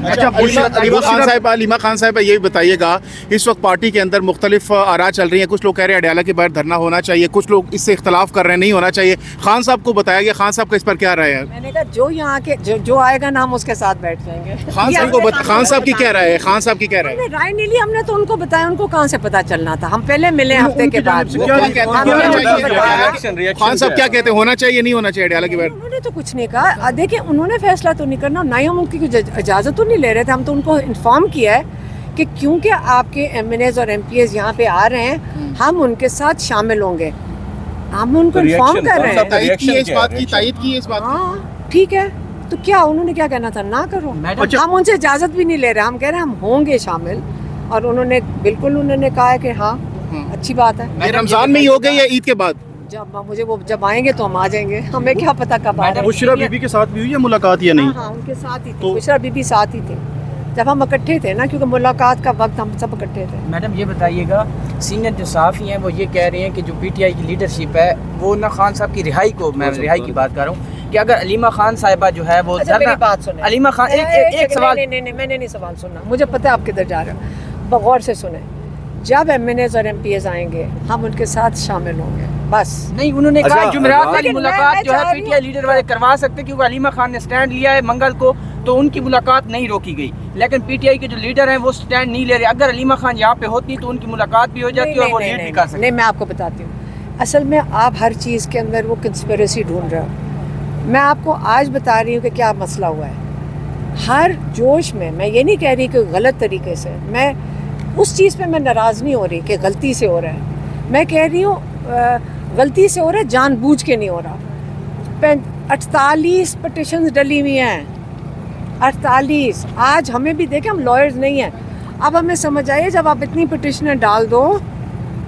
علیمہ خان صاحبہ یہ بتائیے گا، اس وقت پارٹی کے اندر مختلف آراء چل رہی ہیں، کچھ لوگ کہہ رہے ہیں اڈیالہ کے باہر دھرنا ہونا چاہیے، کچھ لوگ اس سے اختلاف کر رہے ہیں نہیں ہونا چاہیے. خان صاحب کو بتایا گیا، خان صاحب کا اس پر کیا رائے ہے؟ میں نے کہا جو یہاں کے جو آئے گا نا ہم اس کے ساتھ بیٹھ جائیں گے. خان صاحب کی کیا رائے ہے؟ خان صاحب کی کیا رائے ہے؟ رائے نہیں لی ہم نے تو ان کو بتایا، ان کو کہاں سے پتا چلنا تھا، ہم پہلے ملے ہفتے کے بعد. خان صاحب کیا کہتے ہیں، ہونا چاہیے نہیں ہونا چاہیے اڈیالہ کے باہر؟ انہوں نے تو کچھ نہیں کہا. دیکھیں انہوں نے فیصلہ تو نہیں کرنا، نہ ہی ہم ان کی اجازت تو نہیں لے رہے تھے. ہم تو ان کو انفارم کیا ہے کہ کیونکہ آپ کے ایم این ایز اور ایم پی ایز یہاں پہ آ رہے ہیں، ہم ان کے ساتھ شامل ہوں گے. ہم ان کو انفارم کر رہے ہیں. تائید کی اس بات کی. ہاں ٹھیک ہے، تو کیا انہوں نے کیا کہنا تھا، نہ کرو. ہم ان سے اجازت بھی نہیں لے رہے، ہم کہہ رہے ہیں ہم ہوں گے شامل. اور انہوں نے بالکل انہوں نے کہا ہے کہ ہاں اچھی بات ہے. یہ رمضان میں ہی ہو گئی یا عید کے بعد؟ جب آئیں گے تو ہم آ جائیں گے، ہمیں کیا پتا کب آ رہے ہیں. بشریٰ بی بی کے ساتھ بھی ہوئی ہے ملاقات یا نہیں؟ ہاں ان کے ساتھ ہی تھی، بشریٰ بی بی ساتھ ہی تھے جب ہم اکٹھے تھے نا، کیونکہ ملاقات کا وقت ہم سب اکٹھے تھے. میڈم یہ بتائیے گا، سینئر جو صحافی ہیں وہ یہ کہہ رہے ہیں کہ جو پی ٹی آئی کی لیڈرشپ ہے وہ نہ خان صاحب کی رہائی کو، میں رہائی کی بات کر رہا ہوں کہ اگر علیمہ خان صاحبہ جو ہے وہ میری بات سنیں. علیمہ خان ایک سوال. نہیں میں نے نہیں سوال سننا، مجھے پتہ ہے آپ کدھر جا رہے ہو. بغور سے سنیں، جب ایم این ایز اور ایم پی ایز آئیں گے ہم ان کے ساتھ شامل ہوں گے بس. نہیں انہوں نے کہا جمعرات والی ملاقات جو ہے پی ٹی آئی لیڈر والے کروا سکتے کیونکہ علیمہ خان نے سٹینڈ لیا ہے منگل کو، تو ان کی ملاقات نہیں روکی گئی. لیکن پی ٹی آئی کے جو لیڈر ہیں وہ سٹینڈ نہیں لے رہے. اگر علیمہ خان یہاں پہ ہوتی تو ان کی ملاقات بھی ہو جاتی اور وہ لیڈ بھی کر سکتے. نہیں میں آپ کو بتاتی ہوں، اصل میں آپ ہر چیز کے اندر وہ کنسپیریسی ڈھونڈ رہے ہو. میں آپ کو آج بتا رہی ہوں کہ کیا مسئلہ ہوا ہے. ہر جوش میں یہ نہیں کہہ رہی کہ غلط طریقے سے، میں اس چیز پہ میں ناراض نہیں ہو رہی کہ غلطی سے ہو رہا ہے. میں کہہ رہی ہوں غلطی سے ہو رہا ہے، جان بوجھ کے نہیں ہو رہا. 48 پٹیشنز ڈلی ہوئی ہیں، 48. آج ہمیں بھی دیکھیں ہم لائرز نہیں ہیں. اب ہمیں سمجھ آئیے جب آپ اتنی پٹیشنیں ڈال دو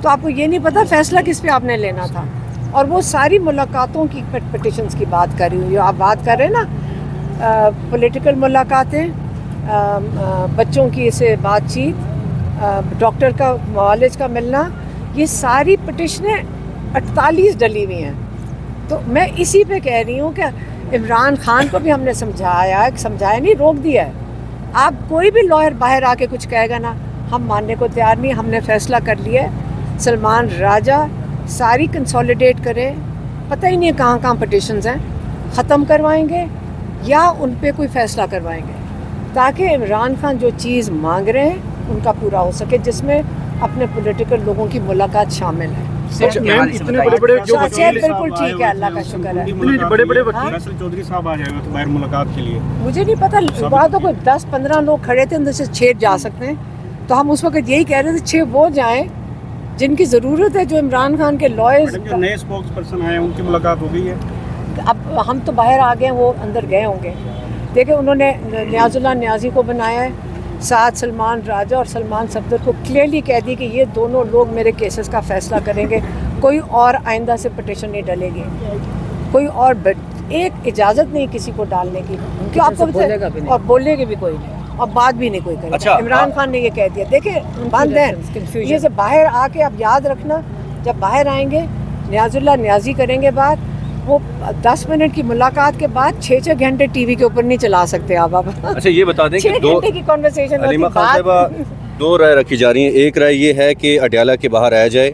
تو آپ کو یہ نہیں پتہ فیصلہ کس پہ آپ نے لینا تھا. اور وہ ساری ملاقاتوں کی پٹیشنز کی بات کر رہی ہوں. آپ بات کر رہے ہیں نا پولیٹیکل ملاقاتیں، بچوں کی سے بات چیت، ڈاکٹر کا معالج کا ملنا، یہ ساری پٹیشنیں 48 ڈلی ہوئی ہیں. تو میں اسی پہ کہہ رہی ہوں کہ عمران خان کو بھی ہم نے سمجھایا نہیں، روک دیا ہے. آپ کوئی بھی لائر باہر آ کے کچھ کہے گا نا، ہم ماننے کو تیار نہیں. ہم نے فیصلہ کر لیا ہے سلمان راجہ ساری کنسولیڈیٹ کرے، پتہ ہی نہیں کہاں کہاں پٹیشنز ہیں، ختم کروائیں گے یا ان پہ کوئی فیصلہ کروائیں گے تاکہ عمران خان جو چیز مانگ رہے ہیں ان کا پورا ہو سکے، جس میں اپنے پولیٹیکل لوگوں کی ملاقات شامل ہے. اتنے بڑے بڑے جو بالکل ٹھیک ہے، اللہ کا شکر ہے. بڑے بڑے وکیل فیصل چودھری صاحب آ جائے گا تو باہر ملاقات کے لیے مجھے نہیں پتا، بات تو کوئی 10-15 لوگ کھڑے تھے، اندر سے 6 جا سکتے ہیں. تو ہم اس وقت یہی کہہ رہے تھے 6 وہ جائیں جن کی ضرورت ہے، جو عمران خان کے لائرز. جو نئے اسپوکس پرسن آئے ہیں ان کی ملاقات ہو گئی ہے. اب ہم تو باہر آ گئے، وہ اندر گئے ہوں گے. دیکھیں انہوں نے نیاز اللہ نیازی کو بنایا ہے، ساتھ سلمان راجہ اور سلمان صفدر کو کلیئرلی کہہ دی کہ یہ دونوں لوگ میرے کیسز کا فیصلہ کریں گے. کوئی اور آئندہ سے پٹیشن نہیں ڈلے گی، کوئی اور ایک اجازت نہیں کسی کو ڈالنے کی، کیوں آپ کو اور بولنے کے بھی کوئی نہیں اور بات بھی نہیں کوئی کرے. عمران خان نے یہ کہہ دیا. دیکھیں بند ہیں یہ سے باہر آ کے. اب یاد رکھنا جب باہر آئیں گے نیاز اللہ نیازی کریں گے بات، وہ 10 منٹ کی ملاقات کے بعد 6 گھنٹے ٹی وی کے اوپر نہیں چلا سکتے آپ. اچھا یہ بتا دیں کہ 6 گھنٹے کی کنورسیشن علیمہ خان صاحبہ 2 رائے رکھی جا رہی ہیں. ایک رائے یہ ہے کہ اڈیالہ کے باہر آیا جائے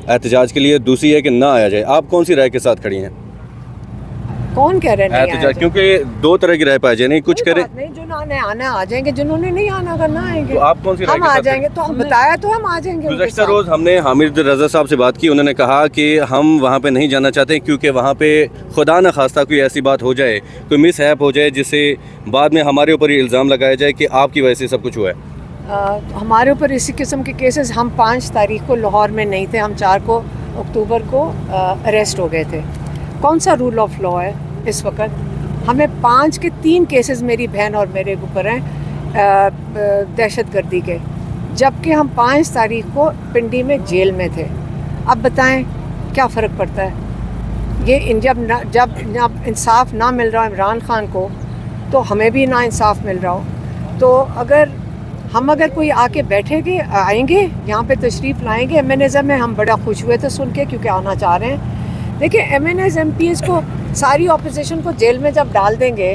احتجاج کے لیے، دوسری ہے کہ نہ آیا جائے. آپ کون سی رائے کے ساتھ کھڑی ہیں؟ کون کہہ رہے ہیں احتجاج؟ کیونکہ 2 طرح کی رائے پائی جائے، نہیں کچھ کرے نہیں، جو نہ آنا آ جائیں گے، جنہوں نے نہیں آنا اگر نہ آئیں گے تو آپ کون سی رائے ہم آ جائیں گے. تو ہم بتایا تو ہم آ جائیں گے. گزشتہ روز ہم نے حامد رضا صاحب سے بات کی، انہوں نے کہا کہ ہم وہاں پہ نہیں جانا چاہتے کیونکہ وہاں پہ خدا نہ خواستہ کوئی ایسی بات ہو جائے، کوئی مس ہیپ ہو جائے جس سے بعد میں ہمارے اوپر یہ الزام لگایا جائے کہ آپ کی وجہ سے سب کچھ ہوا ہے. ہمارے اوپر اسی قسم کے کیسز، ہم 5 تاریخ کو لاہور میں نہیں تھے، ہم 4 اکتوبر کو اریسٹ ہو گئے تھے. کون سا رول آف لا ہے اس وقت؟ ہمیں 5 کے 3 کیسز میری بہن اور میرے اوپر ہیں دہشت گردی کے، جبکہ ہم 5 تاریخ کو پنڈی میں جیل میں تھے. اب بتائیں کیا فرق پڑتا ہے؟ یہ جب انصاف نہ مل رہا عمران خان کو تو ہمیں بھی نا انصاف مل رہا ہو. تو اگر کوئی آ کے بیٹھے گے، آئیں گے یہاں پہ تشریف لائیں گے. ایم این ایز میں ہم بڑا خوش ہوئے تھے سن کے، کیونکہ آنا چاہ رہے ہیں. دیکھیں MNAs MPAs کو ساری اپوزیشن کو جیل میں جب ڈال دیں گے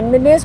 MNAs